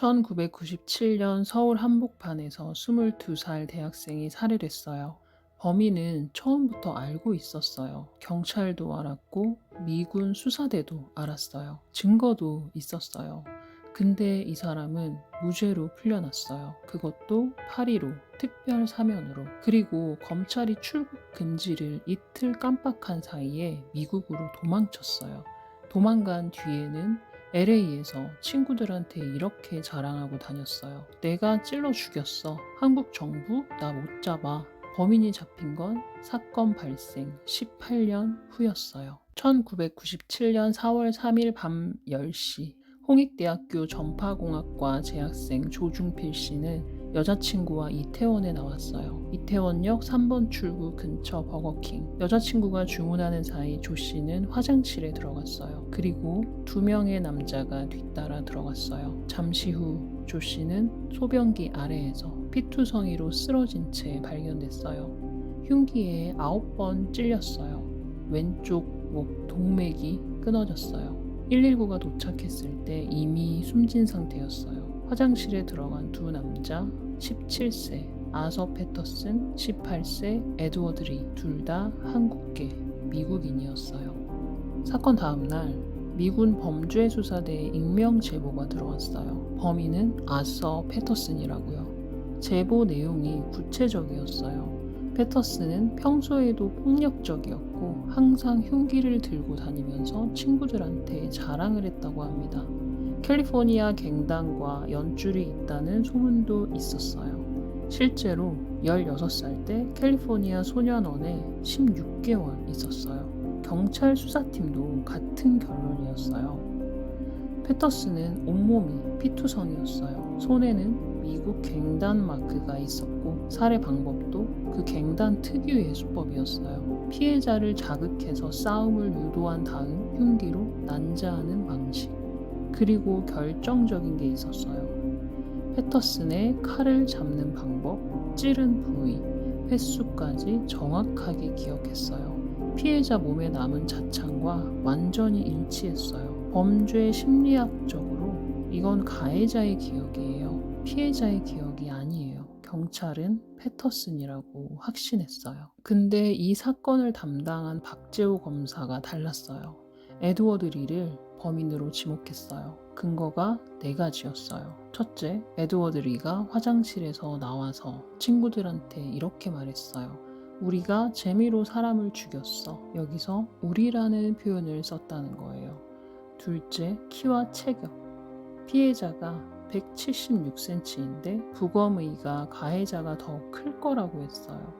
1997년 서울 한복판에서 22살 대학생이 살해됐어요. 범인은 처음부터 알고 있었어요. 경찰도 알았고 미군 수사대도 알았어요. 증거도 있었어요. 근데 이 사람은 무죄로 풀려났어요. 그것도 파리로 특별 사면으로. 그리고 검찰이 출국 금지를 이틀 깜빡한 사이에 미국으로 도망쳤어요. 도망간 뒤에는 LA에서 친구들한테 이렇게 자랑하고 다녔어요. 내가 찔러 죽였어. 한국 정부 나 못 잡아. 범인이 잡힌 건 사건 발생 18년 후였어요. 1997년 4월 3일 밤 10시 홍익대학교 전파공학과 재학생 조중필 씨는 여자친구와 이태원에 나왔어요. 이태원역 3번 출구 근처 버거킹. 여자친구가 주문하는 사이 조 씨는 화장실에 들어갔어요. 그리고 2명의 남자가 뒤따라 들어갔어요. 잠시 후 조 씨는 소변기 아래에서 피투성이로 쓰러진 채 발견됐어요. 흉기에 9번 찔렸어요. 왼쪽 목 동맥이 끊어졌어요. 119가 도착했을 때 이미 숨진 상태였어요. 화장실에 들어간 두 남자, 17세 아서 패터슨, 18세 에드워드 리, 둘 다 한국계 미국인이었어요. 사건 다음 날 미군 범죄수사대에 익명 제보가 들어왔어요. 범인은 아서 패터슨이라고요. 제보 내용이 구체적이었어요. 패터슨은 평소에도 폭력적이었고 항상 흉기를 들고 다니면서 친구들한테 자랑을 했다고 합니다. 캘리포니아 갱단과 연줄이 있다는 소문도 있었어요. 실제로 16살 때 캘리포니아 소년원에 16개월 있었어요. 경찰 수사팀도 같은 결론이었어요. 패터슨은 온몸이 피투성이었어요. 손에는 미국 갱단 마크가 있었고 살해 방법도 그 갱단 특유의 수법이었어요. 피해자를 자극해서 싸움을 유도한 다음 흉기로 난자하는 방식. 그리고 결정적인 게 있었어요. 패터슨의 칼을 잡는 방법, 찌른 부위, 횟수까지 정확하게 기억했어요. 피해자 몸에 남은 자창과 완전히 일치했어요. 범죄 심리학적으로 이건 가해자의 기억이에요. 피해자의 기억이 아니에요. 경찰은 패터슨이라고 확신했어요. 근데 이 사건을 담당한 박재호 검사가 달랐어요. 에드워드 리를 범인으로 지목했어요. 근거가 4가지였어요. 첫째, 에드워드 리가 화장실에서 나와서 친구들한테 이렇게 말했어요. 우리가 재미로 사람을 죽였어. 여기서 우리라는 표현을 썼다는 거예요. 둘째, 키와 체격. 피해자가 176cm인데 부검의가 가해자가 더 클 거라고 했어요.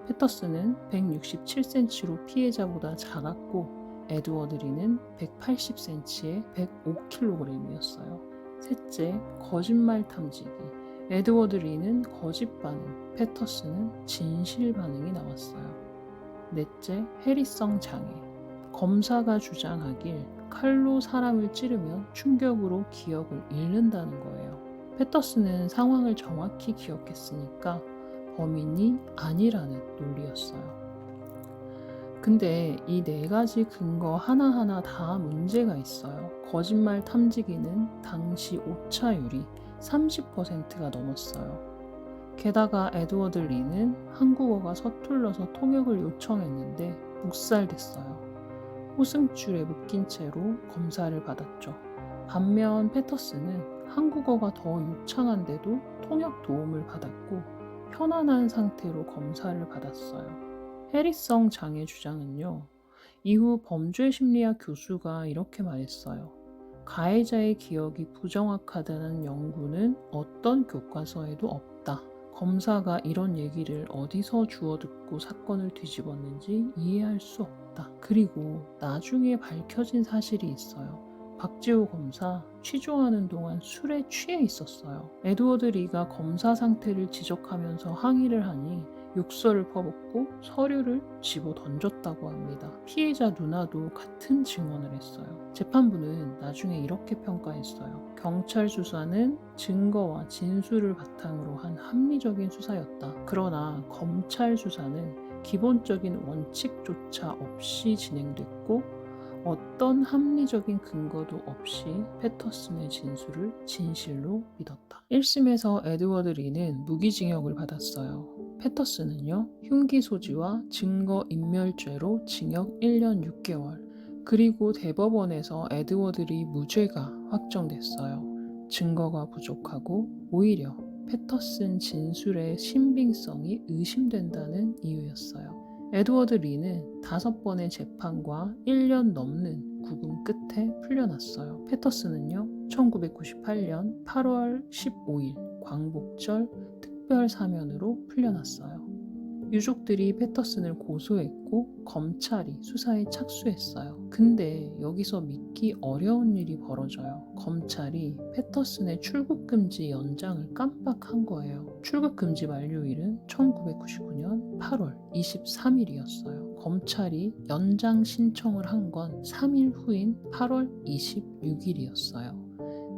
패터슨은 167cm로 피해자보다 작았고 에드워드 리는 180cm에 105kg이었어요. 셋째, 거짓말 탐지기. 에드워드 리는 거짓 반응, 패터슨은 진실 반응이 나왔어요. 넷째, 해리성 장애. 검사가 주장하길 칼로 사람을 찌르면 충격으로 기억을 잃는다는 거예요. 패터슨은 상황을 정확히 기억했으니까 범인이 아니라는 논리였어요. 근데 이 4가지 근거 하나하나 다 문제가 있어요. 거짓말 탐지기는 당시 오차율이 30%가 넘었어요. 게다가 에드워드 리는 한국어가 서툴러서 통역을 요청했는데 묵살됐어요. 호승줄에 묶인 채로 검사를 받았죠. 반면 패터슨은 한국어가 더 유창한데도 통역 도움을 받았고 편안한 상태로 검사를 받았어요. 해리성 장애 주장은요. 이후 범죄심리학 교수가 이렇게 말했어요. 가해자의 기억이 부정확하다는 연구는 어떤 교과서에도 없다. 검사가 이런 얘기를 어디서 주워 듣고 사건을 뒤집었는지 이해할 수 없다. 그리고 나중에 밝혀진 사실이 있어요. 박지호 검사 취조하는 동안 술에 취해 있었어요. 에드워드 리가 검사 상태를 지적하면서 항의를 하니 욕설을 퍼붓고 서류를 집어 던졌다고 합니다. 피해자 누나도 같은 증언을 했어요. 재판부는 나중에 이렇게 평가했어요. 경찰 수사는 증거와 진술을 바탕으로 한 합리적인 수사였다. 그러나 검찰 수사는 기본적인 원칙조차 없이 진행됐고 어떤 합리적인 근거도 없이 패터슨의 진술을 진실로 믿었다. 1심에서 에드워드 리는 무기징역을 받았어요. 패터슨은요, 흉기 소지와 증거 인멸죄로 징역 1년 6개월, 그리고 대법원에서 에드워드 리 무죄가 확정됐어요. 증거가 부족하고 오히려 패터슨 진술의 신빙성이 의심된다는 이유였어요. 에드워드 리는 5번의 재판과 1년 넘는 구금 끝에 풀려났어요. 패터슨은요, 1998년 8월 15일 광복절 특별 사면으로 풀려났어요. 유족들이 패터슨을 고소했고 검찰이 수사에 착수했어요. 근데 여기서 믿기 어려운 일이 벌어져요. 검찰이 패터슨의 출국금지 연장을 깜빡한 거예요. 출국금지 만료일은 1999년 8월 23일이었어요. 검찰이 연장 신청을 한 건 3일 후인 8월 26일이었어요.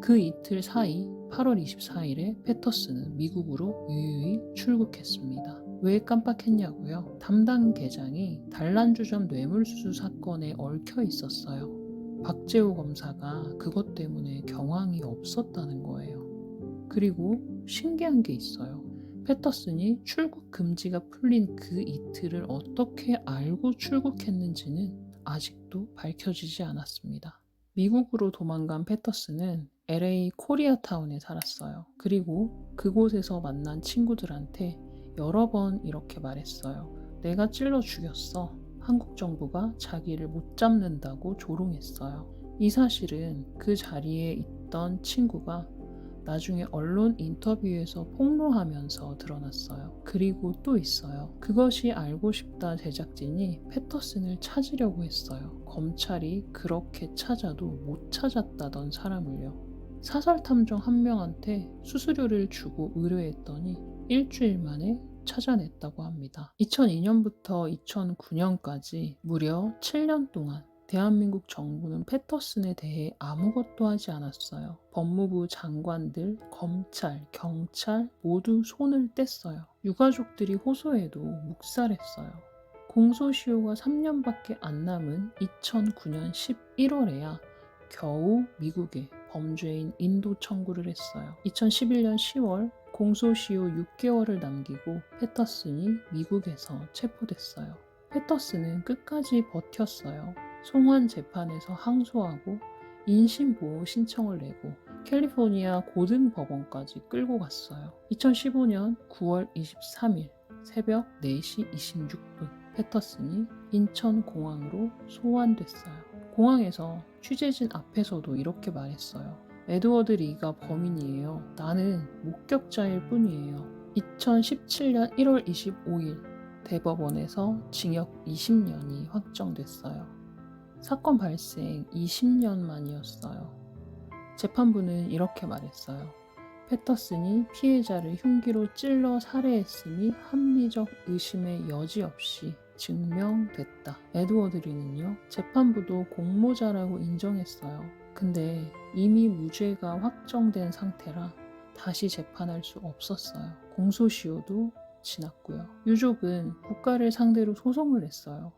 그 이틀 사이 8월 24일에 패터슨은 미국으로 유유히 출국했습니다. 왜 깜빡했냐고요? 담당 계장이 단란주점 뇌물수수 사건에 얽혀 있었어요. 박재호 검사가 그것 때문에 경황이 없었다는 거예요. 그리고 신기한 게 있어요. 패터슨이 출국 금지가 풀린 그 이틀을 어떻게 알고 출국했는지는 아직도 밝혀지지 않았습니다. 미국으로 도망간 패터슨은 LA 코리아타운에 살았어요. 그리고 그곳에서 만난 친구들한테 여러 번 이렇게 말했어요. 내가 찔러 죽였어. 한국 정부가 자기를 못 잡는다고 조롱했어요. 이 사실은 그 자리에 있던 친구가 나중에 언론 인터뷰에서 폭로하면서 드러났어요. 그리고 또 있어요. 그것이 알고 싶다 제작진이 패터슨을 찾으려고 했어요. 검찰이 그렇게 찾아도 못 찾았다던 사람을요. 사설탐정 한 명한테 수수료를 주고 의뢰했더니 일주일 만에 찾아냈다고 합니다. 2002년부터 2009년까지 무려 7년 동안 대한민국 정부는 패터슨에 대해 아무것도 하지 않았어요. 법무부 장관들, 검찰, 경찰 모두 손을 뗐어요. 유가족들이 호소해도 묵살했어요. 공소시효가 3년밖에 안 남은 2009년 11월에야 겨우 미국에 범죄인 인도 청구를 했어요. 2011년 10월 공소시효 6개월을 남기고 패터슨이 미국에서 체포됐어요. 패터슨은 끝까지 버텼어요. 송환 재판에서 항소하고 인신보호 신청을 내고 캘리포니아 고등법원까지 끌고 갔어요. 2015년 9월 23일 새벽 4시 26분 패터슨이 인천공항으로 소환됐어요. 공항에서 취재진 앞에서도 이렇게 말했어요. 에드워드 리가 범인이에요. 나는 목격자일 뿐이에요. 2017년 1월 25일 대법원에서 징역 20년이 확정됐어요. 사건 발생 20년 만이었어요. 재판부는 이렇게 말했어요. 패터슨이 피해자를 흉기로 찔러 살해했음이 합리적 의심의 여지 없이 증명됐다. 에드워드 리는요, 재판부도 공모자라고 인정했어요. 근데 이미 무죄가 확정된 상태라 다시 재판할 수 없었어요. 공소시효도 지났고요. 유족은 국가를 상대로 소송을 냈어요.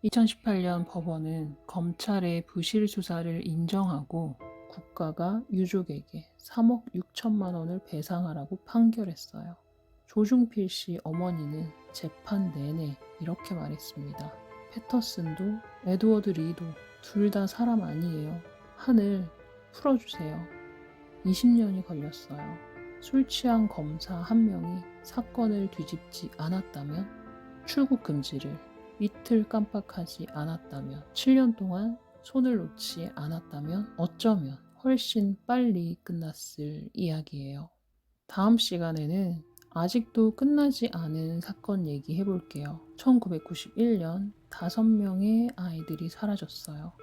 2018년 법원은 검찰의 부실 수사를 인정하고 국가가 유족에게 3억 6천만 원을 배상하라고 판결했어요. 조중필 씨 어머니는 재판 내내 이렇게 말했습니다. 패터슨도 에드워드 리도 둘 다 사람 아니에요. 하늘 풀어주세요. 20년이 걸렸어요. 술 취한 검사 한 명이 사건을 뒤집지 않았다면, 출국 금지를 이틀 깜빡하지 않았다면, 7년 동안 손을 놓지 않았다면 어쩌면 훨씬 빨리 끝났을 이야기예요. 다음 시간에는 아직도 끝나지 않은 사건 얘기해 볼게요. 1991년 5명의 아이들이 사라졌어요.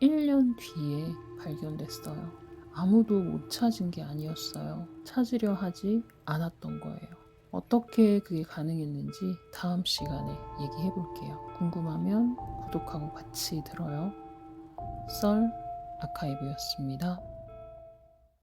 11년 뒤에 발견됐어요. 아무도 못 찾은 게 아니었어요. 찾으려 하지 않았던 거예요. 어떻게 그게 가능했는지 다음 시간에 얘기해 볼게요. 궁금하면 구독하고 같이 들어요. 썰 아카이브였습니다.